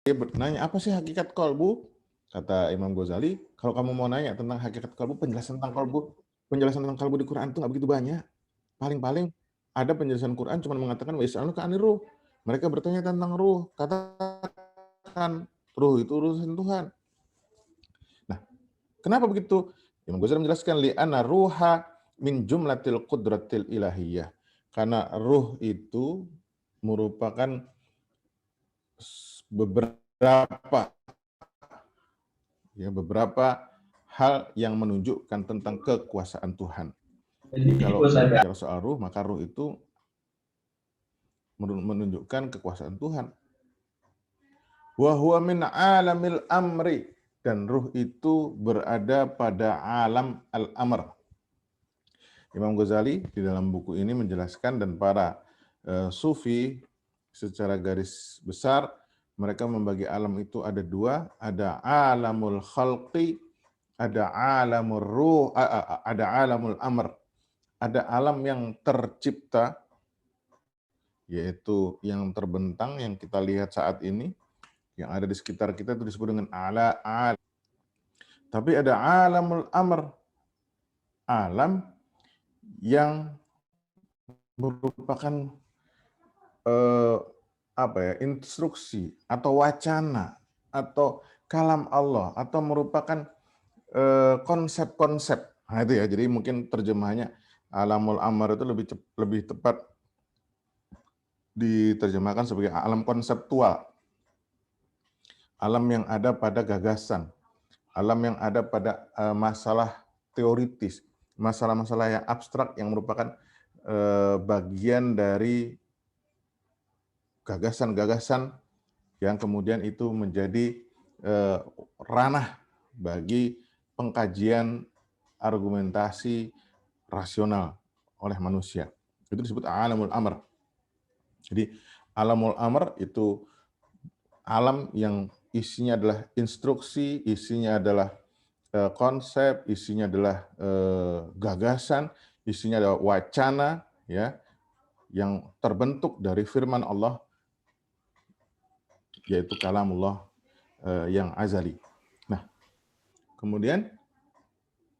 dia bertanya, apa sih hakikat kolbu? Kata Imam Ghazali, kalau kamu mau nanya tentang hakikat kolbu, penjelasan tentang kolbu di Quran itu nggak begitu banyak. Paling-paling ada penjelasan Quran cuma mengatakan wa yas'alunaka 'anir ruh. Mereka bertanya tentang ruh. Katakan ruh itu urusan Tuhan. Nah, kenapa begitu? Imam Ghazali menjelaskan li'anna ruha min jumlatil qudratil ilahiyah. Karena ruh itu merupakan beberapa hal yang menunjukkan tentang kekuasaan Tuhan. Jadi kalau bicara soal ruh, maka ruh itu menunjukkan kekuasaan Tuhan. Wa huwa min alamil amri, dan ruh itu berada pada alam al-amr. Imam Ghazali di dalam buku ini menjelaskan, dan para sufi secara garis besar mereka membagi alam itu ada dua, ada alamul khalqi, ada alamul ruh, ada alamul amr. Ada alam yang tercipta, yaitu yang terbentang, yang kita lihat saat ini, yang ada di sekitar kita itu disebut dengan alam. Tapi ada alamul amr, alam yang merupakan instruksi atau wacana atau kalam Allah, atau merupakan konsep-konsep. Nah itu ya, jadi mungkin terjemahannya alamul amr itu lebih tepat diterjemahkan sebagai alam konseptual. Alam yang ada pada gagasan, alam yang ada pada masalah teoritis, masalah-masalah yang abstrak yang merupakan bagian dari gagasan-gagasan yang kemudian itu menjadi ranah bagi pengkajian argumentasi rasional oleh manusia. Itu disebut alamul amr. Jadi alamul amr itu alam yang isinya adalah instruksi, isinya adalah konsep, isinya adalah gagasan, isinya adalah wacana, ya, yang terbentuk dari firman Allah, yaitu kalamullah yang azali. Nah, kemudian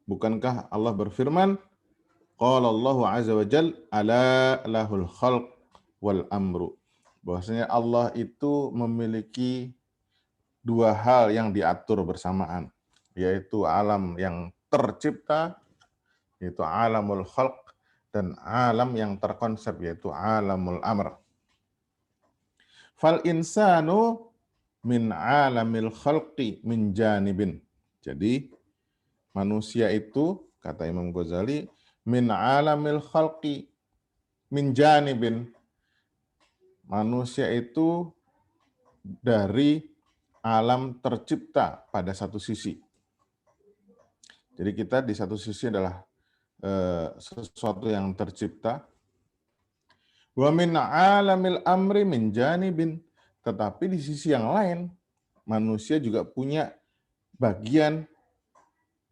bukankah Allah berfirman, qala Allahu azza wa jal ala lahul khalq wal amru, bahwasanya Allah itu memiliki dua hal yang diatur bersamaan, yaitu alam yang tercipta, yaitu alamul khalq, dan alam yang terkonsep, yaitu alamul amr. Fal insanu min alamil khalqi min janibin. Jadi manusia itu, kata Imam Ghazali, min alamil khalqi min janibin. Manusia itu dari alam tercipta pada satu sisi. Jadi kita di satu sisi adalah sesuatu yang tercipta. Wa min alamil amri min janibin. Tetapi di sisi yang lain, manusia juga punya bagian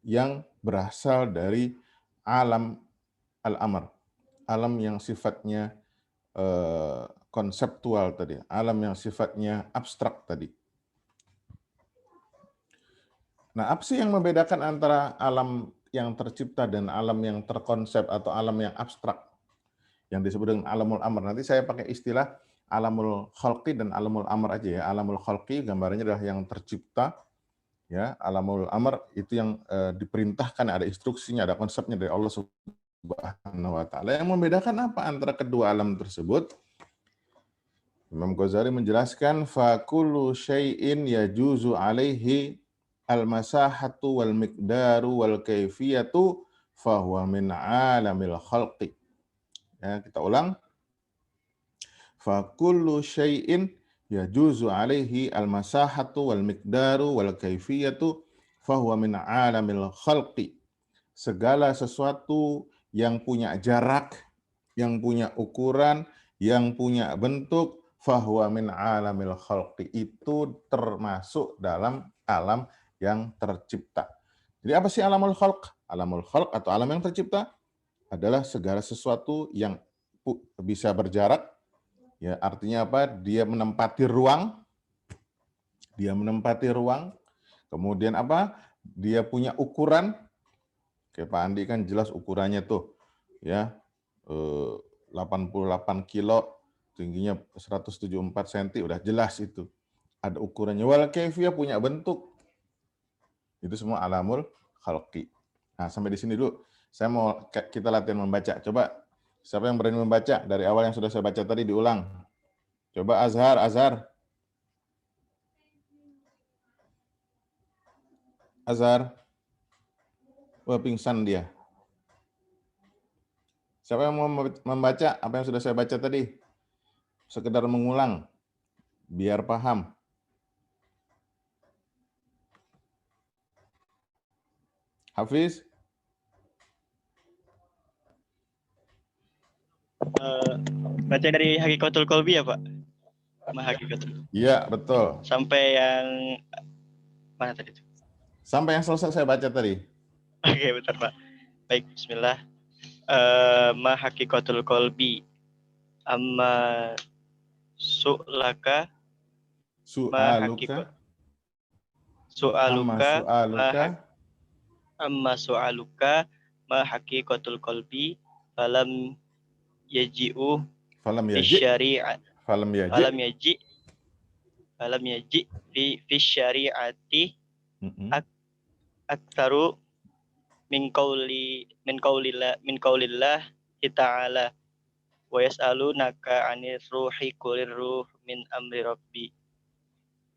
yang berasal dari alam al-amr. Alam yang sifatnya konseptual tadi, alam yang sifatnya abstrak tadi. Nah, apa sih yang membedakan antara alam yang tercipta dan alam yang terkonsep atau alam yang abstrak yang disebut dengan alamul amr? Nanti saya pakai istilah alamul khalqi dan alamul amr aja ya. Alamul khalqi gambarnya adalah yang tercipta, ya. Alamul amr itu yang diperintahkan, ada instruksinya, ada konsepnya dari Allah Subhanahu wa taala. Yang membedakan apa antara kedua alam tersebut? Imam Ghazali menjelaskan fa kullu syai'in yajuzu alaihi al-masahatu wal miqdaru wal kaifiyatu fa huwa min alamil khalqi. Ya, kita ulang. Fa kullu syai'in yajuzu alaihi al-masahatu wal miqdaru wal kaifiyatu fa huwa min alamil khalqi. Segala sesuatu yang punya jarak, yang punya ukuran, yang punya bentuk, fahuwa min alamil khalqi, itu termasuk dalam alam yang tercipta. Jadi apa sih alamul khalq? Alamul khalq atau alam yang tercipta adalah segala sesuatu yang bisa berjarak, ya, artinya apa? Dia menempati ruang, dia menempati ruang, kemudian apa? Dia punya ukuran. Oke, Pak Andi kan jelas ukurannya tuh, ya, 88 kilo, tingginya 174 cm, udah jelas itu. Ada ukurannya. Wal kaifiyah punya bentuk. Itu semua alamul khalqi. Nah, sampai di sini dulu. Saya mau kita latihan membaca. Coba, siapa yang berani membaca? Dari awal yang sudah saya baca tadi diulang. Coba Azhar. Azhar. Wah, pingsan dia. Siapa yang mau membaca apa yang sudah saya baca tadi? Sekedar mengulang, biar paham. Hafiz? Baca dari Hakikatul Qalbi ya, Pak? Hakikatul. Iya, betul. Sampai yang mana tadi itu? Sampai yang selesai saya baca tadi. Oke, bentar, Pak. Baik, bismillah. Ma Hakikatul Qalbi. Amma su'laka. Su'aluka. Amma su'aluka. Ma Hakikatul Qalbi. Falam yaji'u. Falam yaji fi syari'ati aktaru min qaulillah ta'ala wa yas'alunaka 'anir ruhi qulir ruh min amri rabbi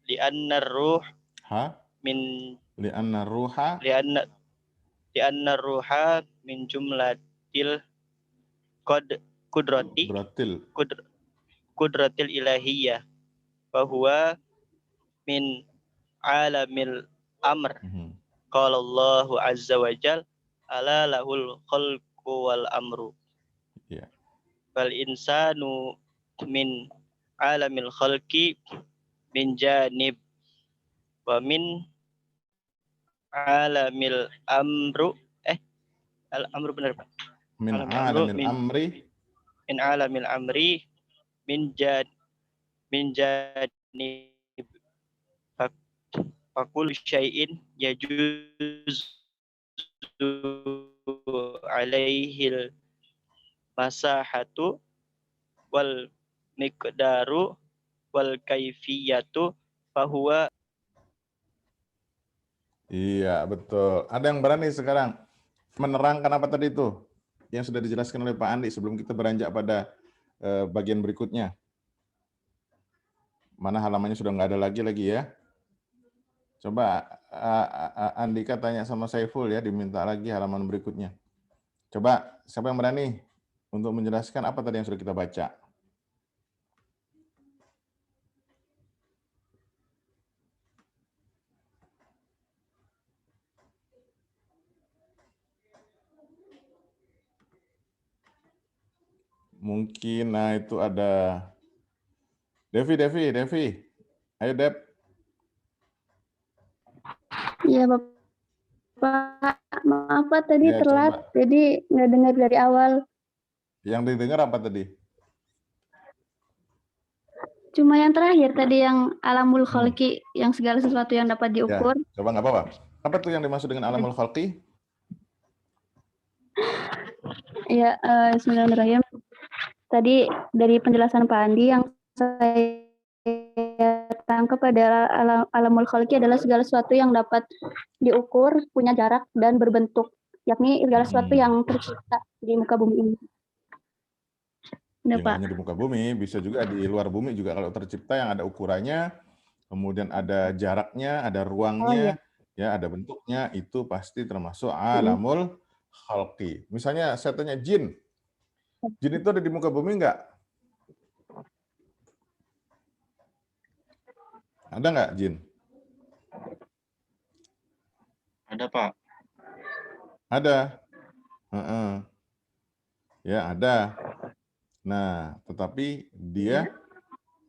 li'anna ruh min jumlatil kudratil ilahiyah wa huwa min alamil amr. Qala Allahu azza wa jal ala lahul khalqu wal amru. Wal insanu min alamil khalqi min janib wa min alamil amru al-amru benar, Pak? Min alamil amri min janib fakul syai'in yajuzu alaihil masahatu wal miqdaru wal kaifiyatu fahuwa. Iya, betul. Ada yang berani sekarang menerangkan apa tadi itu yang sudah dijelaskan oleh Pak Andi sebelum kita beranjak pada bagian berikutnya? Mana halamannya sudah nggak ada lagi ya. Coba Andika tanya sama Saiful ya, diminta lagi halaman berikutnya. Coba, siapa yang berani untuk menjelaskan apa tadi yang sudah kita baca? Mungkin, nah itu ada Devi. Ayo, Dep. Iya, Bapak. Maaf, Pak, tadi ya, telat, coba. Jadi nggak dengar dari awal. Yang didengar apa tadi? Cuma yang terakhir tadi yang alamul khalqi, yang segala sesuatu yang dapat diukur. Ya, coba nggak apa-apa. Apa tuh yang dimaksud dengan alamul khalqi? Ya, Bismillahirrahmanirrahim. Tadi dari penjelasan Pak Andi yang saya tangkap pada alamul khalqi adalah segala sesuatu yang dapat diukur, punya jarak dan berbentuk, yakni segala sesuatu yang tercipta di muka bumi ini. Ya, hanya di muka bumi, bisa juga di luar bumi juga kalau tercipta yang ada ukurannya, kemudian ada jaraknya, ada ruangnya, ya ada bentuknya, itu pasti termasuk alamul khalqi. Misalnya saya tanya jin itu ada di muka bumi enggak? Ada nggak jin? Ada, Pak. Ada. Ya, ada. Nah, tetapi dia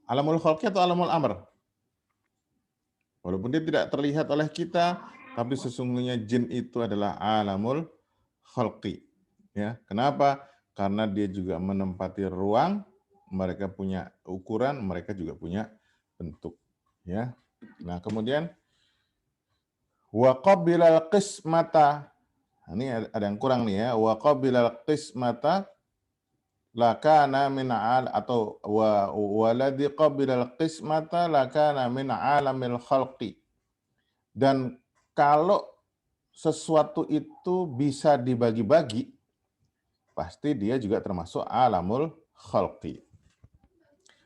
alamul khalqi atau alamul amr? Walaupun dia tidak terlihat oleh kita, tapi sesungguhnya jin itu adalah alamul khalqi. Ya, kenapa? Karena dia juga menempati ruang, mereka punya ukuran, mereka juga punya bentuk. Ya, Nah, kemudian wa qabilal qismata. Ini ada yang kurang nih ya. Wa qabilal qismata lakana min al atau waladhi qabilal qismata lakana min alamil khalqi. Dan kalau sesuatu itu bisa dibagi-bagi, pasti dia juga termasuk alamul khalqi.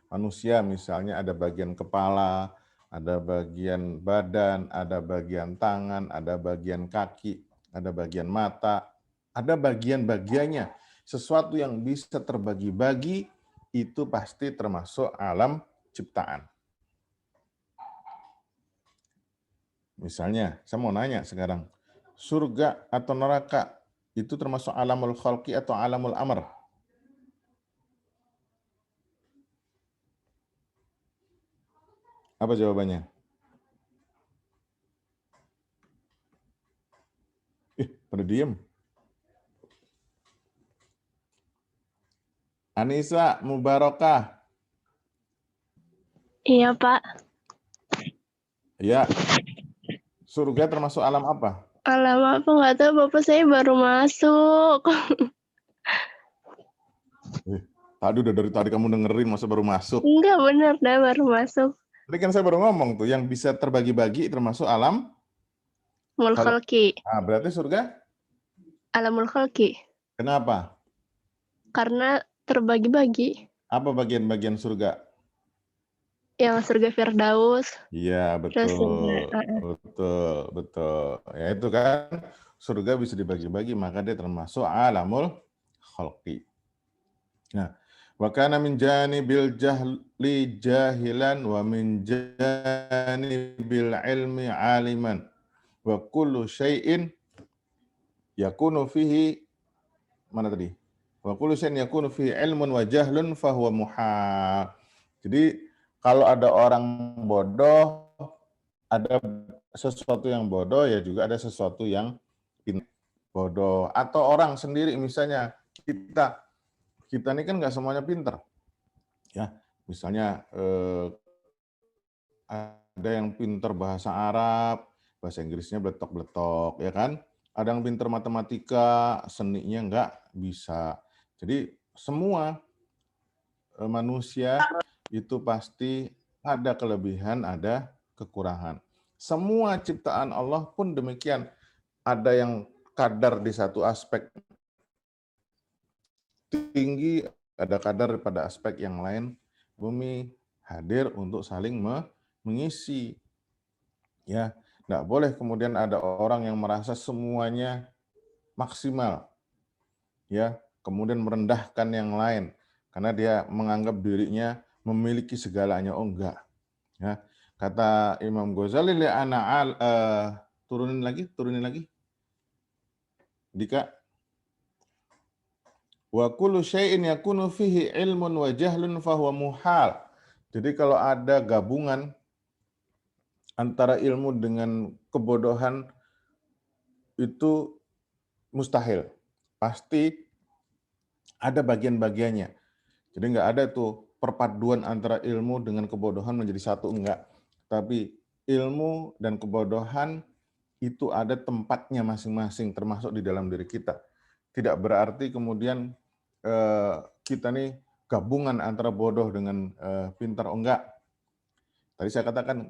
Manusia misalnya ada bagian kepala, ada bagian badan, ada bagian tangan, ada bagian kaki, ada bagian mata, ada bagian-bagiannya. Sesuatu yang bisa terbagi-bagi itu pasti termasuk alam ciptaan. Misalnya, saya mau nanya sekarang, surga atau neraka itu termasuk alamul khalqi atau alamul amr? Apa jawabannya? Pada diem. Anissa Mubarakah. Iya, Pak. Ya. Surga termasuk alam apa? Alam apa nggak tahu, Bapak, saya baru masuk. Tadi udah dari tadi kamu dengerin, masa baru masuk? Enggak, benar, dah baru masuk. Tadi kan saya baru ngomong tuh, yang bisa terbagi-bagi termasuk alam Khalqi. Ah, berarti surga? Alamul khalqi. Kenapa? Karena terbagi-bagi. Apa bagian-bagian surga? Yang surga Firdaus. Iya, betul. Betul. Ya itu kan, surga bisa dibagi-bagi, maka dia termasuk alamul khalqi. Nah, wa kana min janibil jahli jahilan wa min janibil ilmi aliman wa kullu syai'in yakunu fihi mana tadi? Wa kullu syai'in yakunu fihi ilmun wa jahlun fa huwa muhal. Jadi kalau ada orang bodoh, ada sesuatu yang bodoh, ya juga ada sesuatu yang bodoh. Atau orang sendiri, misalnya kita ini kan nggak semuanya pintar. Ya, misalnya ada yang pintar bahasa Arab, bahasa Inggrisnya bletok-bletok, ya kan? Ada yang pintar matematika, seninya nggak bisa. Jadi semua manusia itu pasti ada kelebihan, ada kekurangan. Semua ciptaan Allah pun demikian. Ada yang kadar di satu aspek tinggi, ada kadar pada aspek yang lain. Bumi hadir untuk saling mengisi. Ya, enggak boleh kemudian ada orang yang merasa semuanya maksimal. Ya, kemudian merendahkan yang lain karena dia menganggap dirinya memiliki segalanya. Oh enggak. Ya, kata Imam Ghazali turunin lagi. Dika. Wa kullu syai'in yakunu fihi ilmun wa jahlun fahuwa muhal. Jadi kalau ada gabungan antara ilmu dengan kebodohan itu mustahil. Pasti ada bagian-bagiannya. Jadi enggak ada tuh perpaduan antara ilmu dengan kebodohan menjadi satu, enggak. Tapi ilmu dan kebodohan itu ada tempatnya masing-masing, termasuk di dalam diri kita. Tidak berarti kemudian kita nih gabungan antara bodoh dengan pintar, oh enggak. Tadi saya katakan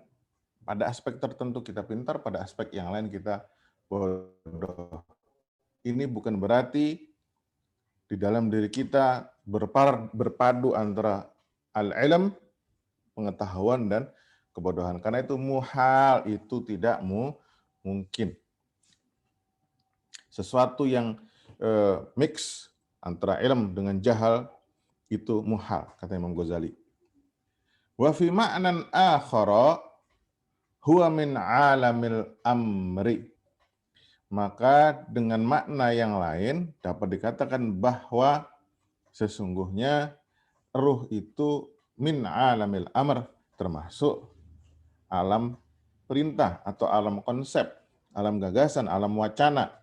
pada aspek tertentu kita pintar, pada aspek yang lain kita bodoh. Ini bukan berarti di dalam diri kita berpadu antara al-ilm, pengetahuan, dan kebodohan. Karena itu muhal, itu tidak mungkin. Sesuatu yang mix antara ilm dengan jahal itu muhal, kata Imam Ghazali. Wa fi ma'nan akhara huwa min alamil amri. Maka dengan makna yang lain dapat dikatakan bahwa sesungguhnya ruh itu min alamil amr, termasuk alam perintah atau alam konsep, alam gagasan, alam wacana,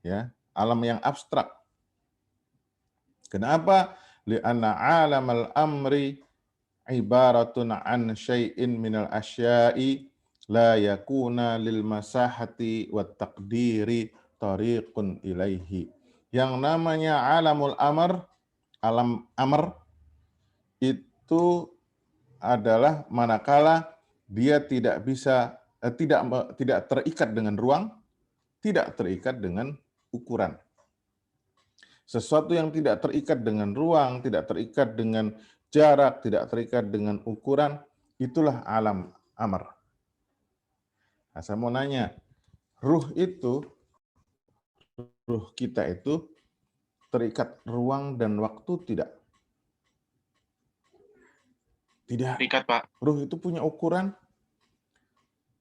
ya, alam yang abstrak. Kenapa? Li'anna alamal amri ibaratun an syai'in minal asya'i la yakuna lil masahati wat taqdiri tariqun ilaihi. Yang namanya alamul amr, alam amr itu adalah manakala dia tidak bisa tidak terikat dengan ruang, tidak terikat dengan ukuran. Sesuatu yang tidak terikat dengan ruang, tidak terikat dengan jarak, tidak terikat dengan ukuran, itulah alam amr. Nah, saya mau nanya, ruh kita itu terikat ruang dan waktu tidak? Tidak. Terikat, Pak. Ruh itu punya ukuran.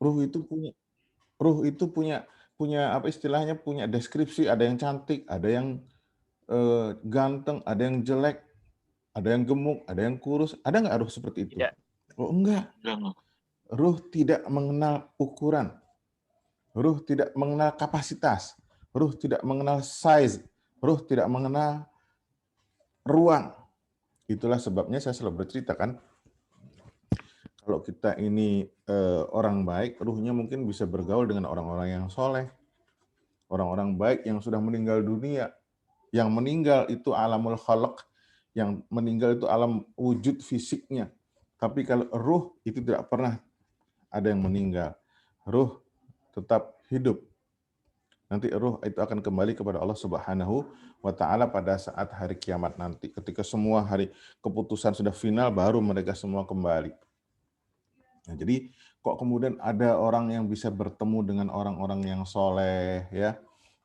Ruh itu punya apa istilahnya, punya deskripsi, ada yang cantik, ada yang ganteng, ada yang jelek, ada yang gemuk, ada yang kurus. Ada nggak ruh seperti itu? Tidak. Oh, enggak. Ruh tidak mengenal ukuran. Ruh tidak mengenal kapasitas. Ruh tidak mengenal size. Ruh tidak mengenal ruang. Itulah sebabnya saya selalu bercerita kan, kalau kita ini orang baik, ruhnya mungkin bisa bergaul dengan orang-orang yang soleh, orang-orang baik yang sudah meninggal dunia. Yang meninggal itu alamul khalq, yang meninggal itu alam wujud fisiknya. Tapi kalau ruh itu tidak pernah ada yang meninggal. Ruh tetap hidup. Nanti ruh itu akan kembali kepada Allah Subhanahu wa Ta'ala pada saat hari kiamat nanti. Ketika semua hari keputusan sudah final, baru mereka semua kembali. Nah, jadi kok kemudian ada orang yang bisa bertemu dengan orang-orang yang soleh, ya?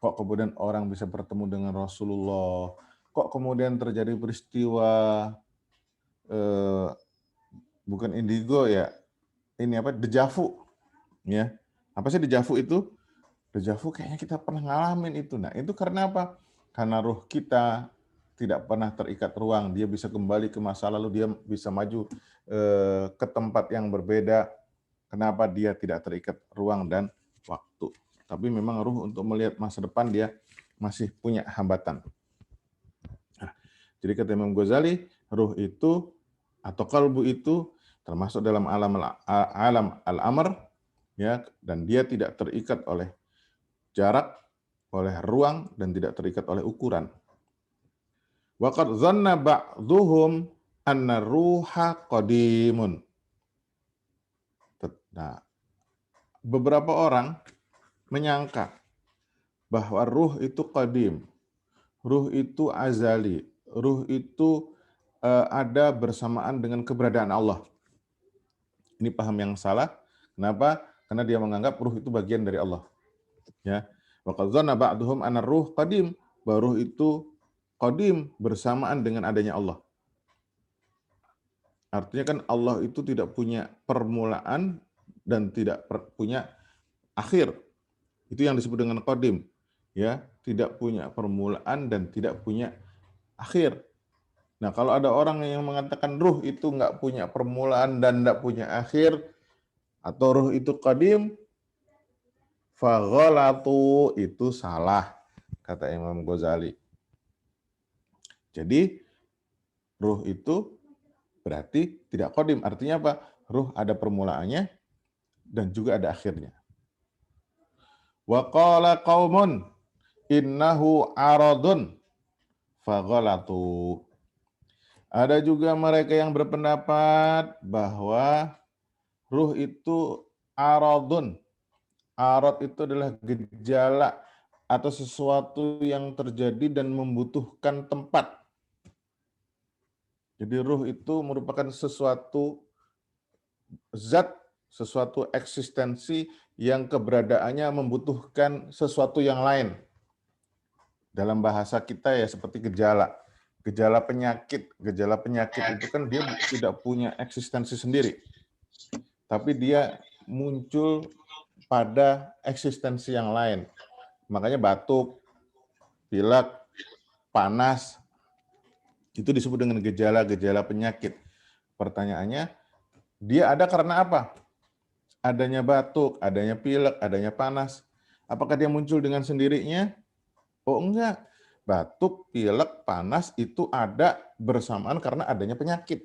Kok kemudian orang bisa bertemu dengan Rasulullah? Kok kemudian terjadi peristiwa bukan indigo ya? Ini apa? Dejavu, ya? Apa sih dejavu itu? Dejavu kayaknya kita pernah ngalamin itu. Nah, itu karena apa? Karena ruh kita tidak pernah terikat ruang, dia bisa kembali ke masa lalu, dia bisa maju ke tempat yang berbeda. Kenapa? Dia tidak terikat ruang dan waktu. Tapi memang ruh untuk melihat masa depan dia masih punya hambatan. Nah, jadi kata Imam Ghazali, ruh itu atau kalbu itu termasuk dalam alam al-amr, ya, dan dia tidak terikat oleh jarak, oleh ruang, dan tidak terikat oleh ukuran. Waqad dhanna ba'dhuhum anna ruha qadimun. Nah, beberapa orang menyangka bahwa ruh itu qadim, ruh itu azali, ruh itu ada bersamaan dengan keberadaan Allah. Ini paham yang salah. Kenapa? Karena dia menganggap ruh itu bagian dari Allah. Ya, waqad dhanna ba'dhuhum anna ruh qadim, bahwa ruh itu qadim bersamaan dengan adanya Allah. Artinya kan Allah itu tidak punya permulaan dan tidak punya akhir. Itu yang disebut dengan qadim, ya, tidak punya permulaan dan tidak punya akhir. Nah, kalau ada orang yang mengatakan ruh itu nggak punya permulaan dan nggak punya akhir, atau ruh itu qadim, faghalatu, itu salah, kata Imam Ghazali. Jadi ruh itu berarti tidak qadim. Artinya apa? Ruh ada permulaannya dan juga ada akhirnya. Wa qala qaumun innahu aradun faghalatu. Ada juga mereka yang berpendapat bahwa ruh itu aradun. Arad itu adalah gejala atau sesuatu yang terjadi dan membutuhkan tempat. Jadi ruh itu merupakan sesuatu zat, sesuatu eksistensi yang keberadaannya membutuhkan sesuatu yang lain. Dalam bahasa kita ya seperti gejala. Gejala penyakit itu kan dia tidak punya eksistensi sendiri. Tapi dia muncul pada eksistensi yang lain. Makanya batuk, pilek, panas, itu disebut dengan gejala-gejala penyakit. Pertanyaannya, dia ada karena apa? Adanya batuk, adanya pilek, adanya panas. Apakah dia muncul dengan sendirinya? Oh enggak. Batuk, pilek, panas itu ada bersamaan karena adanya penyakit.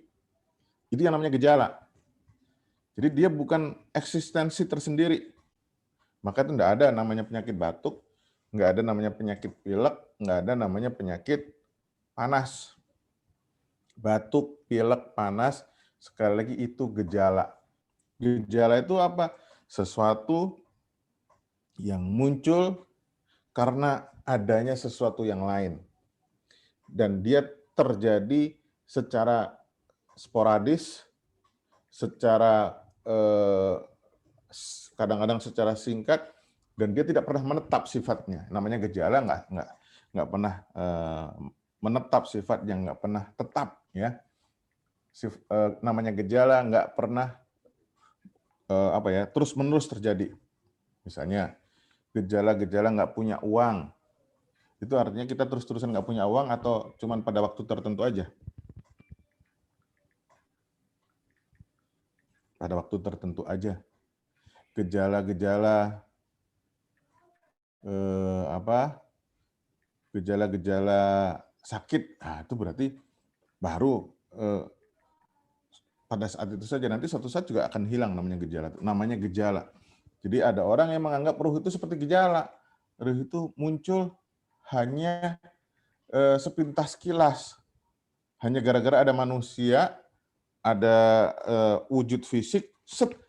Itu yang namanya gejala. Jadi dia bukan eksistensi tersendiri. Maka itu enggak ada namanya penyakit batuk, enggak ada namanya penyakit pilek, enggak ada namanya penyakit panas. Batuk, pilek, panas, sekali lagi itu gejala. Gejala itu apa? Sesuatu yang muncul karena adanya sesuatu yang lain. Dan dia terjadi secara sporadis, secara kadang-kadang secara singkat, dan dia tidak pernah menetap sifatnya. Namanya gejala nggak pernah menetap sifat yang nggak pernah tetap, ya. Namanya gejala nggak pernah terus-menerus terjadi. Misalnya gejala-gejala nggak punya uang, itu artinya kita terus-terusan nggak punya uang atau cuman pada waktu tertentu aja? Pada waktu tertentu aja. Gejala-gejala gejala-gejala sakit, nah itu berarti baru pada saat itu saja, nanti suatu saat juga akan hilang namanya gejala. Jadi ada orang yang menganggap ruh itu seperti gejala. Ruh itu muncul hanya sepintas kilas. Hanya gara-gara ada manusia, ada wujud fisik,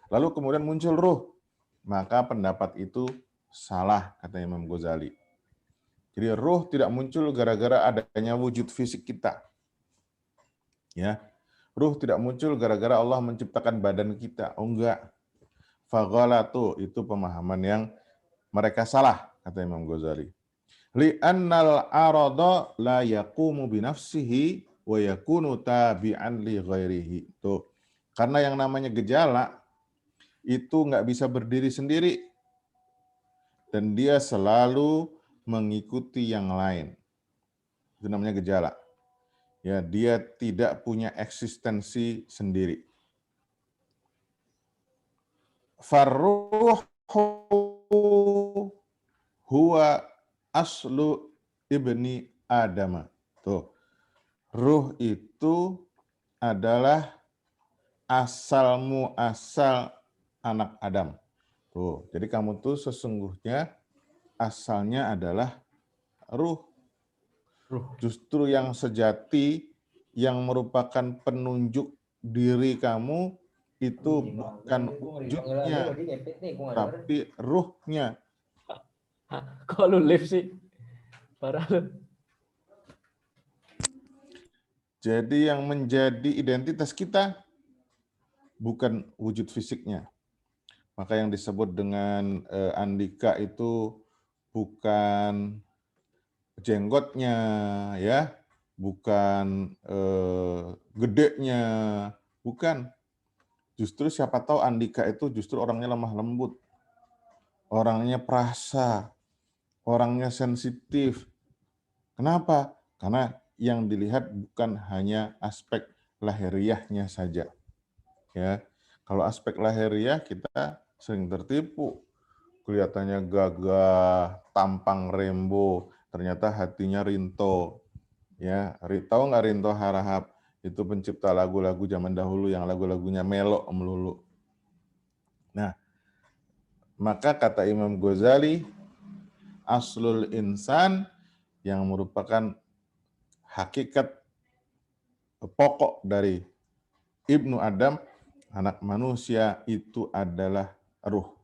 lalu kemudian muncul ruh. Maka pendapat itu salah, kata Imam Ghazali. Jadi ruh tidak muncul gara-gara adanya wujud fisik kita. Ya. Ruh tidak muncul gara-gara Allah menciptakan badan kita. Oh enggak. Faghalatu, itu pemahaman yang mereka salah, kata Imam Ghazali. Li'annal arada la yaqumu binafsihi wa yakunu tabi'an li ghairihi. Tuh. Karena yang namanya gejala itu nggak bisa berdiri sendiri. Dan dia selalu mengikuti yang lain. Itu namanya gejala. Ya, dia tidak punya eksistensi sendiri. Farruhu huwa aslu ibni Adam. Tuh. Ruh itu adalah asal anak Adam. Tuh. Jadi kamu tuh sesungguhnya asalnya adalah ruh. Justru yang sejati, yang merupakan penunjuk diri kamu, itu bukan wujudnya, tapi ruhnya. Kok lu live sih? Parah lu. Jadi yang menjadi identitas kita bukan wujud fisiknya. Maka yang disebut dengan Andika itu bukan jenggotnya, ya, bukan gedenya, bukan. Justru siapa tahu Andika itu justru orangnya lemah lembut, orangnya perasa, orangnya sensitif. Kenapa? Karena yang dilihat bukan hanya aspek lahiriahnya saja. Ya, kalau aspek lahiriah kita sering tertipu. Kelihatannya gagah, tampang Rembo, ternyata hatinya Rinto. Ya, tahu nggak Rinto Harahap? Itu pencipta lagu-lagu zaman dahulu yang lagu-lagunya melok melulu. Nah, maka kata Imam Ghazali, aslul insan, yang merupakan hakikat pokok dari Ibnu Adam, anak manusia, itu adalah ruh.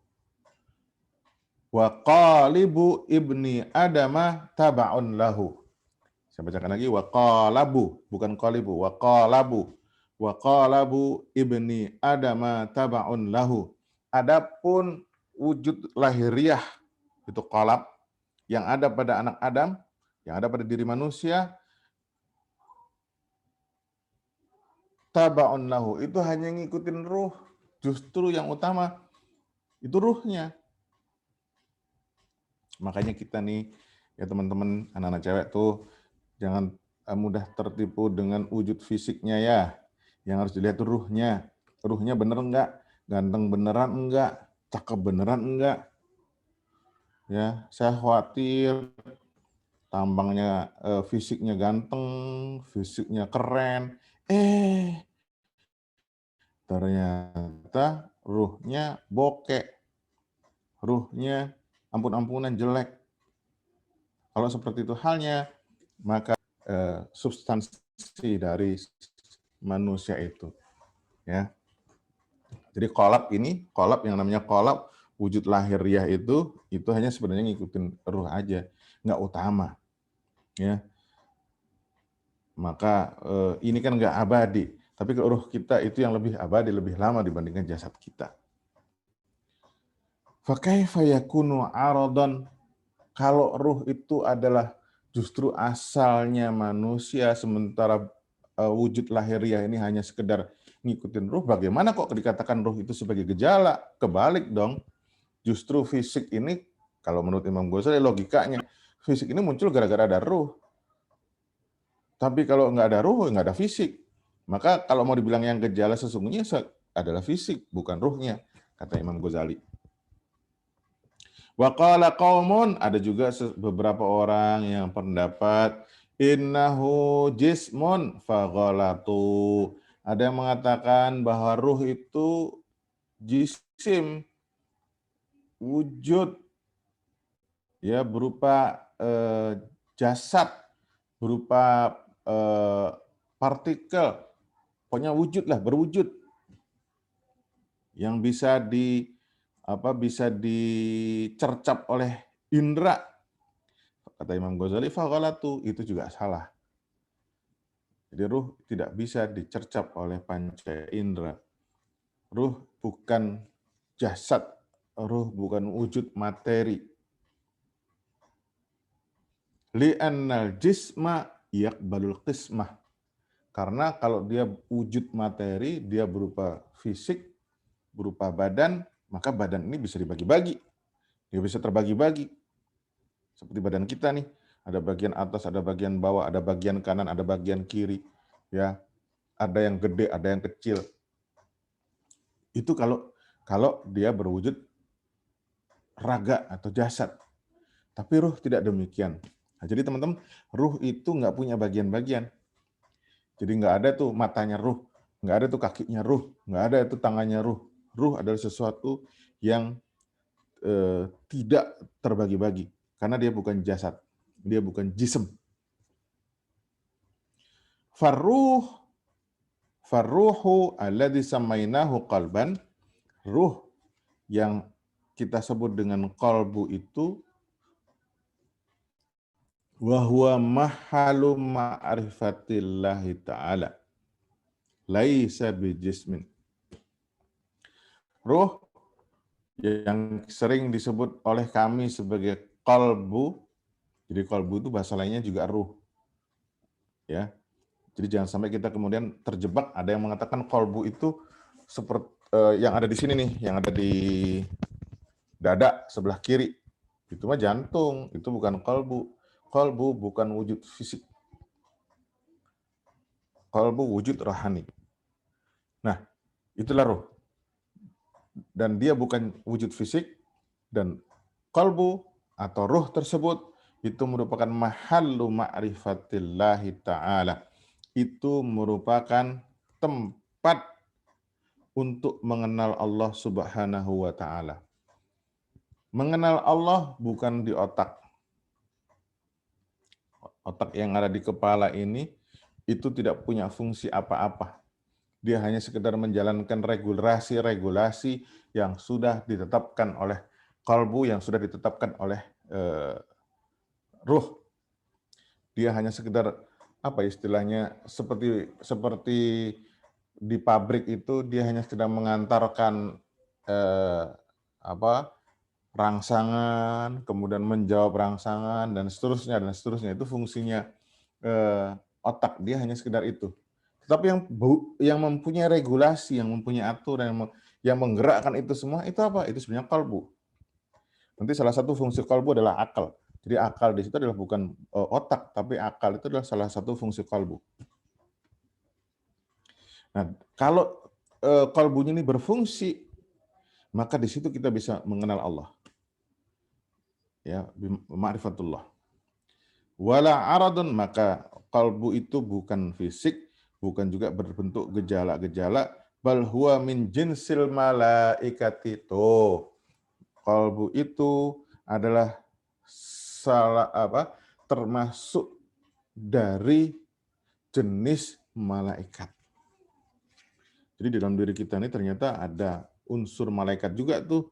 Wa qalibu ibni Adama taba'un lahu. Saya bacakan lagi, wa qalabu, bukan qalibu, wa qalabu. Wa qalabu ibni Adama taba'un lahu. Adapun wujud lahiriah, itu qalab, yang ada pada anak Adam, yang ada pada diri manusia, taba'un lahu, itu hanya ngikutin ruh. Justru yang utama itu ruhnya. Makanya kita nih, ya teman-teman, anak-anak cewek tuh jangan mudah tertipu dengan wujud fisiknya ya. Yang harus dilihat tuh ruhnya. Ruhnya bener enggak? Ganteng beneran enggak? Cakep beneran enggak? Ya, saya khawatir tampangnya, fisiknya ganteng, fisiknya keren. Ternyata ruhnya bokek, ruhnya ampun-ampunan jelek. Kalau seperti itu halnya, maka substansi dari manusia itu, ya. Jadi kolab yang namanya kolab wujud lahiriah itu hanya sebenarnya ngikutin ruh aja, nggak utama, ya. Maka ini kan nggak abadi, tapi ruh kita itu yang lebih abadi, lebih lama dibandingkan jasad kita. Fakaifa yakunu aradan, kalau ruh itu adalah justru asalnya manusia, sementara wujud lahiriah ini hanya sekedar ngikutin ruh, bagaimana kok dikatakan ruh itu sebagai gejala? Kebalik dong. Justru fisik ini, kalau menurut Imam Ghazali logikanya, fisik ini muncul gara-gara ada ruh. Tapi kalau nggak ada ruh, nggak ada fisik. Maka kalau mau dibilang yang gejala sesungguhnya adalah fisik, bukan ruhnya, kata Imam Ghazali. Wa qala qaumun, ada juga beberapa orang yang pendapat innahu jismun faghalatu. Ada yang mengatakan bahwa ruh itu jisim, wujud, ya, berupa jasad, berupa partikel, pokoknya wujud lah, berwujud yang bisa dicercap oleh indera. Kata Imam Ghazali, faghalatu, itu juga salah. Jadi ruh tidak bisa dicercap oleh panca indera. Ruh bukan jasad, ruh bukan wujud materi. Li'annal jisma yaqbalul qismah. Karena kalau dia wujud materi, dia berupa fisik, berupa badan, maka badan ini bisa dibagi-bagi. Dia bisa terbagi-bagi. Seperti badan kita nih, ada bagian atas, ada bagian bawah, ada bagian kanan, ada bagian kiri, ya. Ada yang gede, ada yang kecil. Itu kalau dia berwujud raga atau jasad. Tapi ruh tidak demikian. Nah, jadi teman-teman, ruh itu nggak punya bagian-bagian. Jadi nggak ada tuh matanya ruh, nggak ada tuh kakinya ruh, nggak ada itu tangannya ruh. Ruh adalah sesuatu yang tidak terbagi-bagi, karena dia bukan jasad, dia bukan jism. Farruhu alladhi samainahu qalban, ruh yang kita sebut dengan qalbu itu, wa huwa mahalu ma'rifatillahi ta'ala, laisa bijismin. Ruh yang sering disebut oleh kami sebagai qalbu, jadi qalbu itu bahasa lainnya juga ruh, ya. Jadi jangan sampai kita kemudian terjebak, ada yang mengatakan qalbu itu seperti yang ada di sini nih, yang ada di dada sebelah kiri. Itu mah jantung, itu bukan qalbu. Qalbu bukan wujud fisik. Qalbu wujud rohani. Nah, itulah ruh. Dan dia bukan wujud fisik, dan qalbu atau ruh tersebut itu merupakan mahallu ma'rifatillahi ta'ala. Itu merupakan tempat untuk mengenal Allah Subhanahu wa ta'ala. Mengenal Allah bukan di otak. Otak yang ada di kepala ini itu tidak punya fungsi apa-apa. Dia hanya sekedar menjalankan regulasi-regulasi yang sudah ditetapkan oleh qalbu, yang sudah ditetapkan oleh ruh. Dia hanya sekedar apa istilahnya, seperti di pabrik itu dia hanya sedang mengantarkan rangsangan, kemudian menjawab rangsangan dan seterusnya. Itu fungsinya otak, dia hanya sekedar itu. Tetapi yang mempunyai regulasi, yang mempunyai aturan, yang menggerakkan itu semua, itu apa? Itu sebenarnya qalbu. Nanti salah satu fungsi qalbu adalah akal. Jadi akal di situ adalah bukan otak, tapi akal itu adalah salah satu fungsi qalbu. Nah, kalau qalbunya ini berfungsi, maka di situ kita bisa mengenal Allah. Ya, ma'rifatullah. Wala aradun, maka qalbu itu bukan fisik, bukan juga berbentuk gejala-gejala, Bal huwa min jinsil malaikati. Tuh. Qalbu itu adalah termasuk dari jenis malaikat. Jadi di dalam diri kita ini ternyata ada unsur malaikat juga tuh,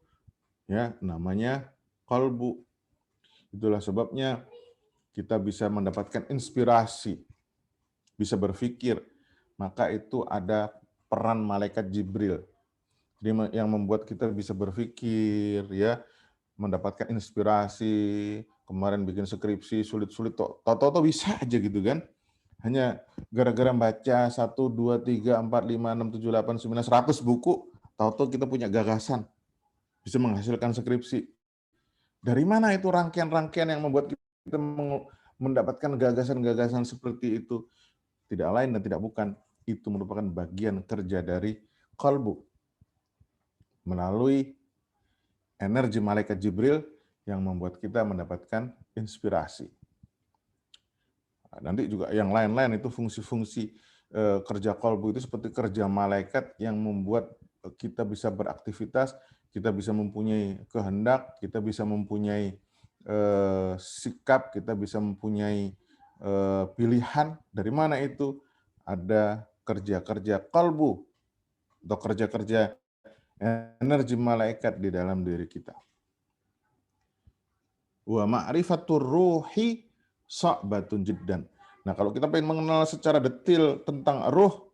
ya, namanya qalbu. Itulah sebabnya kita bisa mendapatkan inspirasi, bisa berpikir. Maka itu ada peran malaikat Jibril. Jadi yang membuat kita bisa berpikir, ya, mendapatkan inspirasi. Kemarin bikin skripsi sulit-sulit, tahu-tahu bisa aja gitu kan. Hanya gara-gara baca 1, 2, 3, 4, 5, 6, 7, 8, 9, 100 buku, tahu-tahu kita punya gagasan, bisa menghasilkan skripsi. Dari mana itu rangkaian-rangkaian yang membuat kita mendapatkan gagasan-gagasan seperti itu? Tidak lain dan tidak bukan, itu merupakan bagian kerja dari qalbu. Melalui energi malaikat Jibril yang membuat kita mendapatkan inspirasi. Nanti juga yang lain-lain itu fungsi-fungsi kerja qalbu itu seperti kerja malaikat yang membuat kita bisa beraktivitas, kita bisa mempunyai kehendak, kita bisa mempunyai sikap, kita bisa mempunyai pilihan. Dari mana itu? Ada kerja-kerja qalbu atau kerja-kerja energi malaikat di dalam diri kita. Wa ma'rifatur ruhi sa'batun jiddan. Nah, kalau kita pengen mengenal secara detail tentang ruh,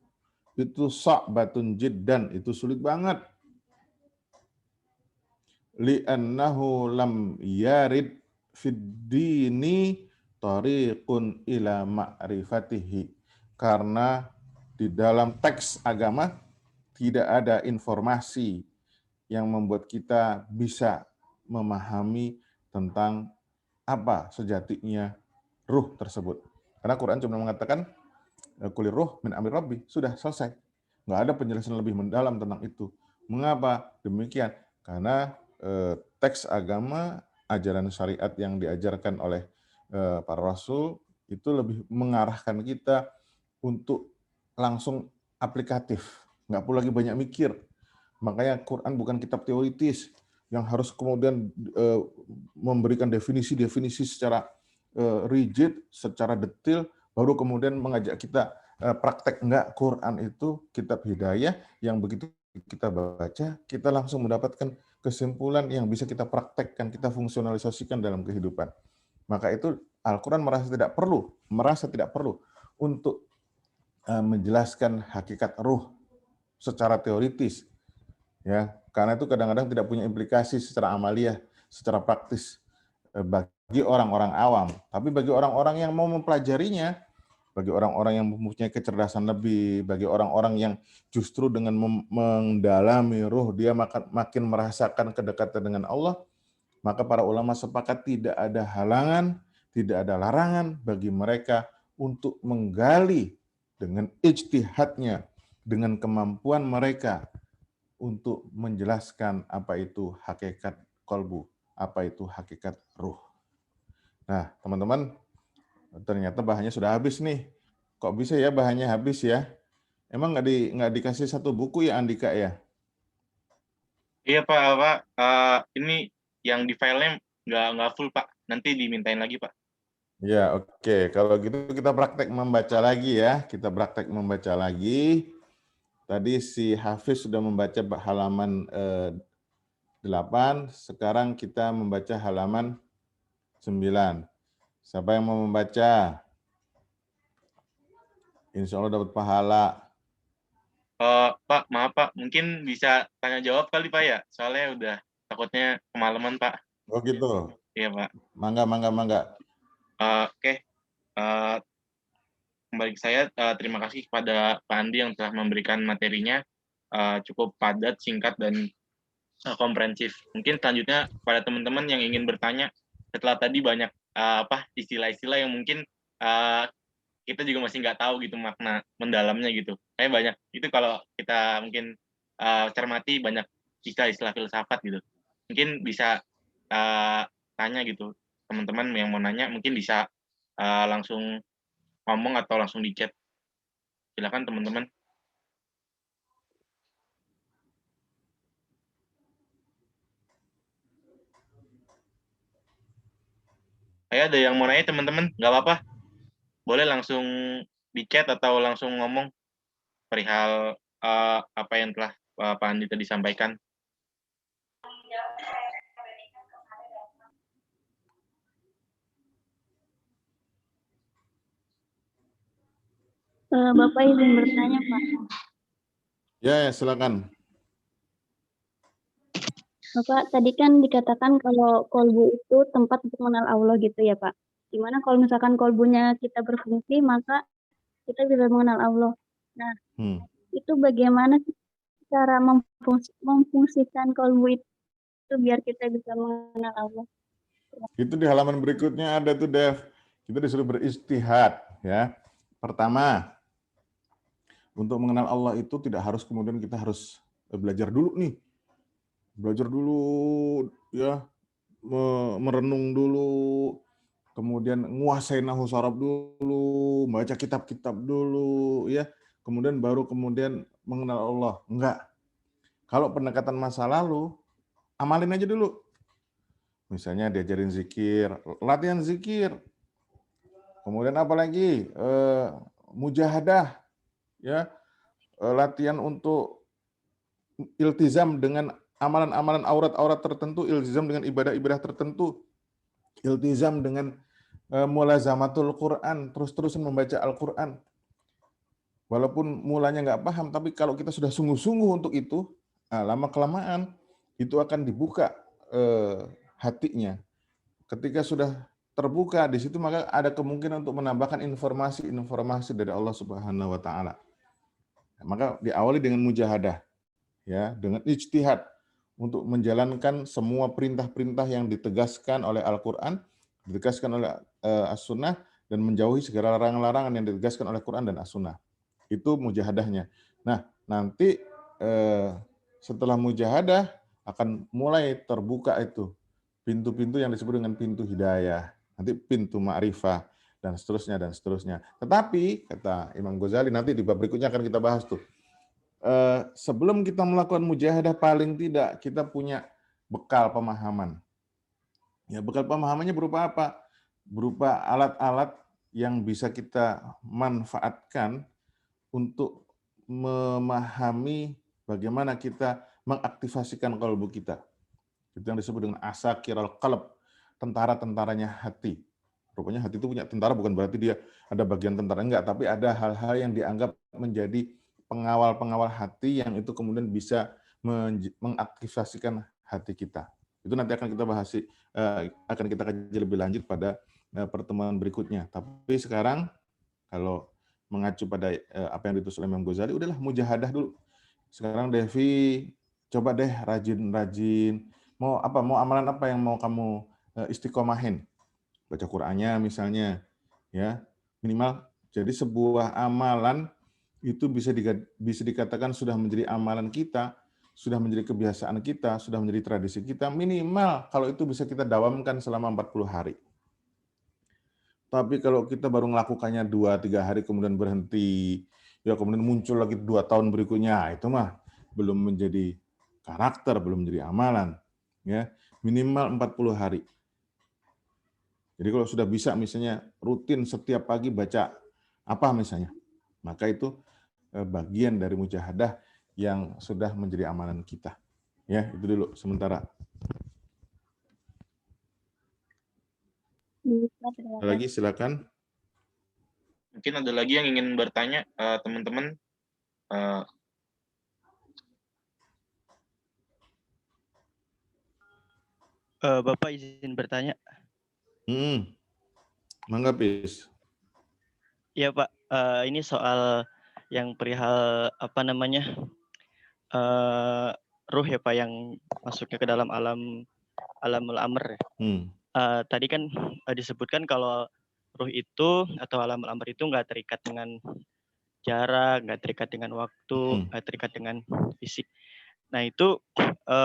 itu sa'batun jiddan, itu sulit banget. Li'annahu lam yarid fid dini tariqun ila ma'rifatihi. Karena di dalam teks agama tidak ada informasi yang membuat kita bisa memahami tentang apa sejatinya ruh tersebut. Karena Quran cuma mengatakan kulir ruh min amri rabbi, sudah selesai. Nggak ada penjelasan lebih mendalam tentang itu. Mengapa demikian? Karena teks agama, ajaran syariat yang diajarkan oleh para rasul itu lebih mengarahkan kita untuk langsung aplikatif, nggak perlu lagi banyak mikir. Makanya Quran bukan kitab teoritis yang harus kemudian memberikan definisi-definisi secara rigid, secara detail, baru kemudian mengajak kita praktek. Enggak, Quran itu kitab hidayah yang begitu kita baca, kita langsung mendapatkan kesimpulan yang bisa kita praktekkan, kita fungsionalisasikan dalam kehidupan. Maka itu Al-Quran merasa tidak perlu untuk menjelaskan hakikat ruh secara teoritis, ya, karena itu kadang-kadang tidak punya implikasi secara amaliyah, secara praktis bagi orang-orang awam. Tapi bagi orang-orang yang mau mempelajarinya, bagi orang-orang yang mempunyai kecerdasan lebih, bagi orang-orang yang justru dengan mendalami ruh, dia makin merasakan kedekatan dengan Allah, maka para ulama sepakat tidak ada halangan, tidak ada larangan bagi mereka untuk menggali dengan ijtihadnya, dengan kemampuan mereka untuk menjelaskan apa itu hakikat qalbu, apa itu hakikat ruh. Nah, teman-teman, ternyata bahannya sudah habis nih. Kok bisa ya bahannya habis ya? Emang nggak dikasih satu buku ya, Andika ya? Iya Pak, ini yang di filenya nggak full Pak, nanti dimintain lagi Pak. Ya, oke. Kalau gitu kita praktek membaca lagi ya. Kita praktek membaca lagi. Tadi si Hafiz sudah membaca halaman 8, sekarang kita membaca halaman 9. Siapa yang mau membaca? Insya Allah dapat pahala. Pak, maaf Pak, mungkin bisa tanya jawab kali Pak ya, soalnya udah takutnya kemalaman Pak. Oh gitu. Iya Pak. Mangga. Oke. Kembali ke saya, terima kasih kepada Pak Andi yang telah memberikan materinya cukup padat, singkat, dan komprehensif. Mungkin selanjutnya pada teman-teman yang ingin bertanya, setelah tadi banyak istilah-istilah yang mungkin kita juga masih nggak tahu gitu makna mendalamnya gitu. Kayak banyak itu kalau kita mungkin cermati banyak istilah-istilah filsafat gitu. Mungkin bisa tanya gitu, teman-teman yang mau nanya mungkin bisa langsung ngomong atau langsung di chat. Silakan teman-teman. Ada yang mau nanya teman-teman? Nggak apa-apa. Boleh langsung di chat atau langsung ngomong perihal apa yang telah Pak Andi tadi sampaikan. Bapak izin bertanya, Pak. Ya, silakan. Bapak, tadi kan dikatakan kalau kolbu itu tempat untuk mengenal Allah gitu ya, Pak. Dimana kalau misalkan kolbunya kita berfungsi, maka kita bisa mengenal Allah. Nah, itu bagaimana sih cara memfungsikan kolbu itu biar kita bisa mengenal Allah? Itu di halaman berikutnya ada tuh, Dev. Kita disuruh beristihad, ya. Pertama, untuk mengenal Allah itu tidak harus kemudian kita harus belajar dulu nih. Belajar dulu, ya, merenung dulu, kemudian nguasain nahwu sharaf dulu, baca kitab-kitab dulu, ya. Kemudian baru mengenal Allah. Enggak. Kalau pendekatan masa lalu, amalin aja dulu. Misalnya diajarin zikir, latihan zikir. Kemudian apa lagi? Mujahadah, ya, latihan untuk iltizam dengan amalan-amalan aurat-aurat tertentu, iltizam dengan ibadah-ibadah tertentu, iltizam dengan mulazamatul Quran, terus-terusan membaca Al-Quran. Walaupun mulanya nggak paham, tapi kalau kita sudah sungguh-sungguh untuk itu, lama-kelamaan itu akan dibuka hatinya. Ketika sudah terbuka di situ, maka ada kemungkinan untuk menambahkan informasi-informasi dari Allah Subhanahu wa taala. Maka diawali dengan mujahadah, ya, dengan ijtihad untuk menjalankan semua perintah-perintah yang ditegaskan oleh Al-Qur'an, ditegaskan oleh As-Sunnah, dan menjauhi segala larangan-larangan yang ditegaskan oleh Quran dan As-Sunnah. Itu mujahadahnya. Nah, nanti setelah mujahadah akan mulai terbuka itu pintu-pintu yang disebut dengan pintu hidayah, nanti pintu ma'rifah, dan seterusnya, dan seterusnya. Tetapi, kata Imam Ghazali, nanti di bab berikutnya akan kita bahas tuh, sebelum kita melakukan mujahadah, paling tidak kita punya bekal pemahaman. Ya, bekal pemahamannya berupa apa? Berupa alat-alat yang bisa kita manfaatkan untuk memahami bagaimana kita mengaktifasikan kalbu kita. Itu yang disebut dengan asakirul qalb, tentara-tentaranya hati. Rupanya hati itu punya tentara, bukan berarti dia ada bagian tentara, enggak, tapi ada hal-hal yang dianggap menjadi pengawal-pengawal hati yang itu kemudian bisa mengaktifasikan hati kita. Itu nanti akan kita bahas, akan kita kaji lebih lanjut pada pertemuan berikutnya. Tapi sekarang kalau mengacu pada apa yang ditulis oleh Imam Ghazali, udahlah mujahadah dulu. Sekarang Devi, coba deh rajin-rajin. Mau amalan apa yang mau kamu istiqomahin? Baca Qur'annya misalnya, ya, minimal. Jadi sebuah amalan itu bisa dikatakan sudah menjadi amalan kita, sudah menjadi kebiasaan kita, sudah menjadi tradisi kita, minimal kalau itu bisa kita dawamkan selama 40 hari. Tapi kalau kita baru melakukannya 2-3 hari kemudian berhenti, ya kemudian muncul lagi 2 tahun berikutnya, itu mah belum menjadi karakter, belum menjadi amalan. Ya, minimal 40 hari. Jadi kalau sudah bisa misalnya rutin setiap pagi baca apa misalnya, maka itu bagian dari mujahadah yang sudah menjadi amalan kita. Ya, itu dulu sementara. Lagi silakan. Mungkin ada lagi yang ingin bertanya, teman-teman. Bapak izin bertanya. Mangga, Pis. Iya, Pak. Ini soal yang perihal apa namanya, ruh ya, Pak, yang masuknya ke dalam alamul amr. Tadi kan disebutkan kalau ruh itu atau alamul amr itu nggak terikat dengan jarak, nggak terikat dengan waktu, nggak terikat dengan fisik. Nah itu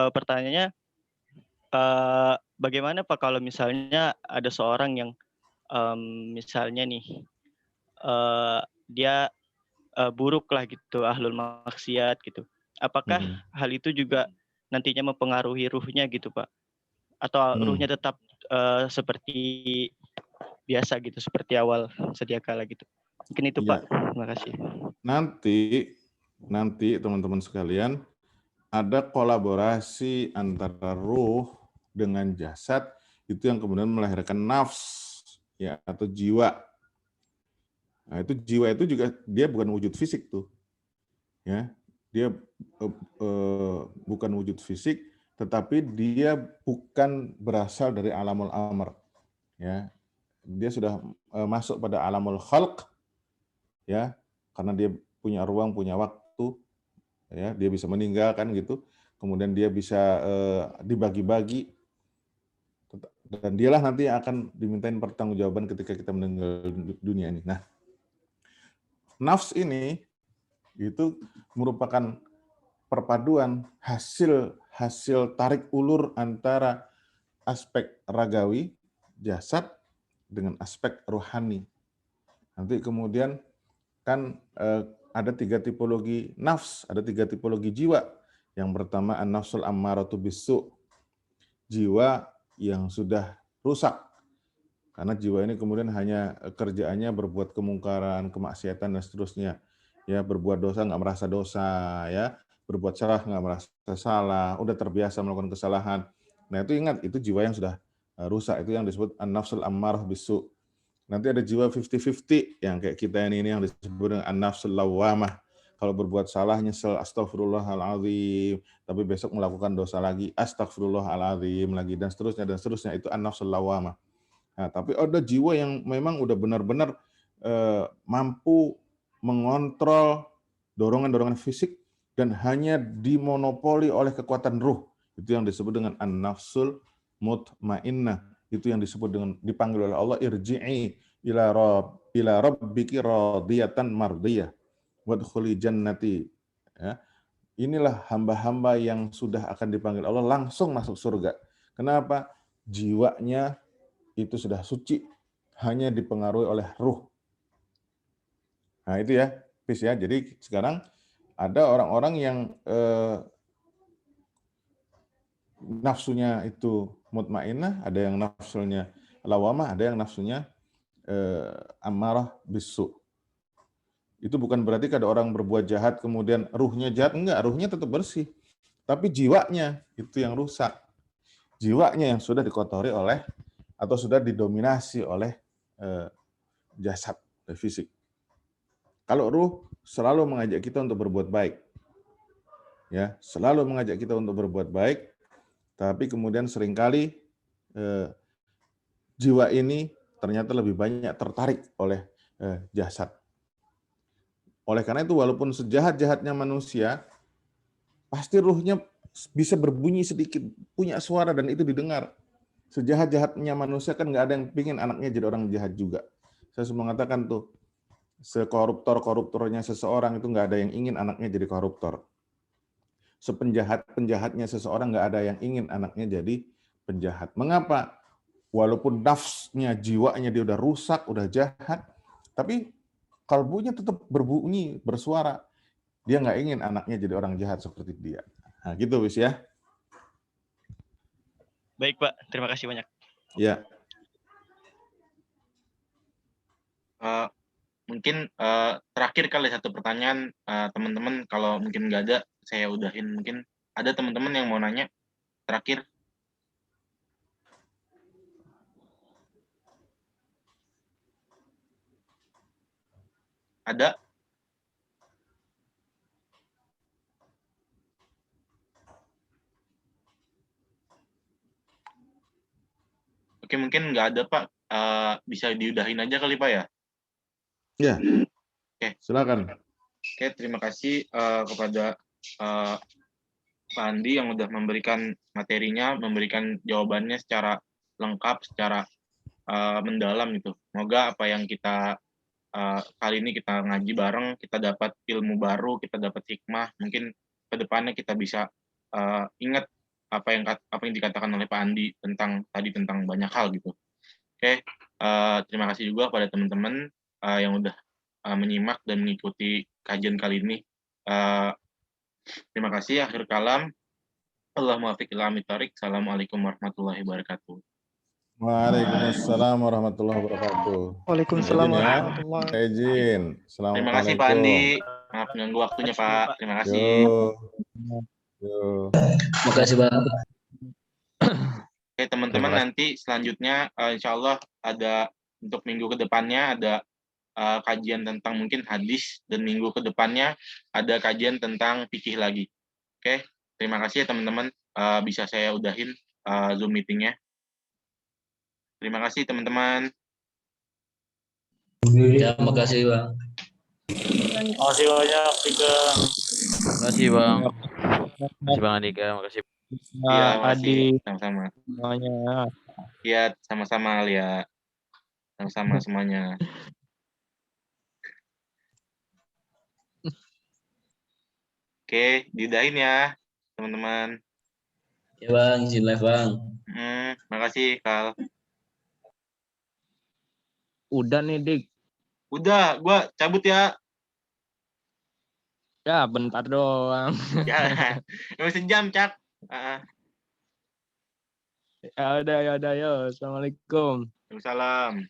pertanyaannya, bagaimana Pak kalau misalnya ada seorang yang misalnya nih dia buruk lah gitu, ahlul maksiat gitu. Apakah hal itu juga nantinya mempengaruhi ruhnya gitu Pak? Atau ruhnya tetap seperti biasa gitu seperti awal sedia kala gitu. Mungkin itu Pak. Terima kasih. Nanti teman-teman sekalian, ada kolaborasi antara ruh dengan jasad, itu yang kemudian melahirkan nafs ya, atau jiwa. Nah, itu jiwa itu juga dia bukan wujud fisik tuh. Ya. Dia bukan wujud fisik, tetapi dia bukan berasal dari alamul amr. Ya. Dia sudah masuk pada alamul khalq, ya, karena dia punya ruang, punya waktu, ya, dia bisa meninggalkan gitu, kemudian dia bisa dibagi-bagi, dan dialah nanti yang akan dimintain pertanggungjawaban ketika kita meninggal dunia ini. Nah, nafs ini itu merupakan perpaduan hasil tarik ulur antara aspek ragawi, jasad, dengan aspek rohani. Nanti kemudian kan ada 3 tipologi nafs, ada 3 tipologi jiwa. Yang pertama an-nafsul ammaratu bisu, jiwa yang sudah rusak. Karena jiwa ini kemudian hanya kerjaannya berbuat kemungkaran, kemaksiatan dan seterusnya. Ya, berbuat dosa nggak merasa dosa, ya, berbuat salah nggak merasa salah, udah terbiasa melakukan kesalahan. Nah, itu ingat, itu jiwa yang sudah rusak, itu yang disebut an-nafsul ammarah bisu. Nanti ada jiwa 50-50 yang kayak kita ini yang disebut dengan an-nafsul lawwamah. Kalau berbuat salah nyesel astagfirullahaladzim, tapi besok melakukan dosa lagi astagfirullahaladzim lagi, dan seterusnya itu an-nafsul lawwamah. Nah, tapi ada jiwa yang memang udah benar-benar mampu mengontrol dorongan-dorongan fisik dan hanya dimonopoli oleh kekuatan ruh. Itu yang disebut dengan an-nafsul mutmainnah. Itu yang disebut dengan dipanggil oleh Allah, irji'i ila rabbiki radiyatan mardiyah wadkhuli jannati. Ya. Inilah hamba-hamba yang sudah akan dipanggil Allah langsung masuk surga. Kenapa? Jiwanya itu sudah suci, hanya dipengaruhi oleh ruh. Nah, itu ya, Pis ya. Jadi sekarang ada orang-orang yang nafsunya itu mutmainnah, ada yang nafsunya lawamah, ada yang nafsunya ammarah bisu. Itu bukan berarti kada orang berbuat jahat kemudian ruhnya jahat, enggak, ruhnya tetap bersih. Tapi jiwanya itu yang rusak. Jiwanya yang sudah dikotori oleh atau sudah didominasi oleh jasad, fisik. Kalau ruh selalu mengajak kita untuk berbuat baik. Ya, selalu mengajak kita untuk berbuat baik, tapi kemudian seringkali jiwa ini ternyata lebih banyak tertarik oleh jasad. Oleh karena itu, walaupun sejahat-jahatnya manusia, pasti ruhnya bisa berbunyi sedikit, punya suara dan itu didengar. Sejahat-jahatnya manusia kan nggak ada yang pingin anaknya jadi orang jahat juga. Saya sudah mengatakan tuh, sekoruptor-koruptornya seseorang itu nggak ada yang ingin anaknya jadi koruptor. Sepenjahat-penjahatnya seseorang nggak ada yang ingin anaknya jadi penjahat. Mengapa? Walaupun nafsnya, jiwanya dia udah rusak, udah jahat, tapi kalbunya tetap berbunyi, bersuara. Dia nggak ingin anaknya jadi orang jahat seperti dia. Nah, gitu, Wis ya. Baik, Pak. Terima kasih banyak. Ya. Mungkin terakhir kali satu pertanyaan, teman-teman, kalau mungkin nggak ada, saya udahin. Mungkin ada teman-teman yang mau nanya terakhir. Ada? Oke, mungkin nggak ada, Pak. Bisa diudahin aja kali, Pak, ya? Ya. Oke. Silakan. Oke, terima kasih kepada Pak Andi yang udah memberikan materinya, memberikan jawabannya secara lengkap, secara mendalam gitu. Semoga apa yang kita kali ini kita ngaji bareng, kita dapat ilmu baru, kita dapat hikmah. Mungkin ke depannya kita bisa ingat apa yang dikatakan oleh Pak Andi tentang banyak hal gitu. Oke, terima kasih juga pada teman-teman yang udah menyimak dan mengikuti kajian kali ini. Terima kasih. Akhir kalam. Allahumma fiq ila amittarik. Assalamualaikum warahmatullahi wabarakatuh. Waalaikumsalam warahmatullahi wabarakatuh. Waalaikumsalam Izin ya. warahmatullahi. Saya izin. Terima kasih Pak Assalamualaikum. Andi. Maaf mengganggu waktunya Pak. Terima kasih. Yo. Makasih Bang. Oke teman-teman, nanti selanjutnya insya Allah ada untuk minggu ke depannya ada kajian tentang mungkin hadis, dan minggu ke depannya ada kajian tentang fikih lagi. Oke, terima kasih ya teman-teman. Bisa saya udahin Zoom meetingnya. Terima kasih teman-teman. Ya, makasih Bang. Makasih banyak, Tika. Makasih Bang. Makasih Bang Andika, makasih. Iya, makasih. Adi. Sama-sama. Semuanya. Iya, sama-sama Lia. Sama-sama semuanya. Oke, diudahin ya, teman-teman. Ya Bang, izin live Bang. Makasih, Kal. Udah nih, Dik. Udah, gua cabut ya. Ya, bentar doang. Ya, masih sejam, Cak. Ya udah, yo. Assalamualaikum. Waalaikumsalam.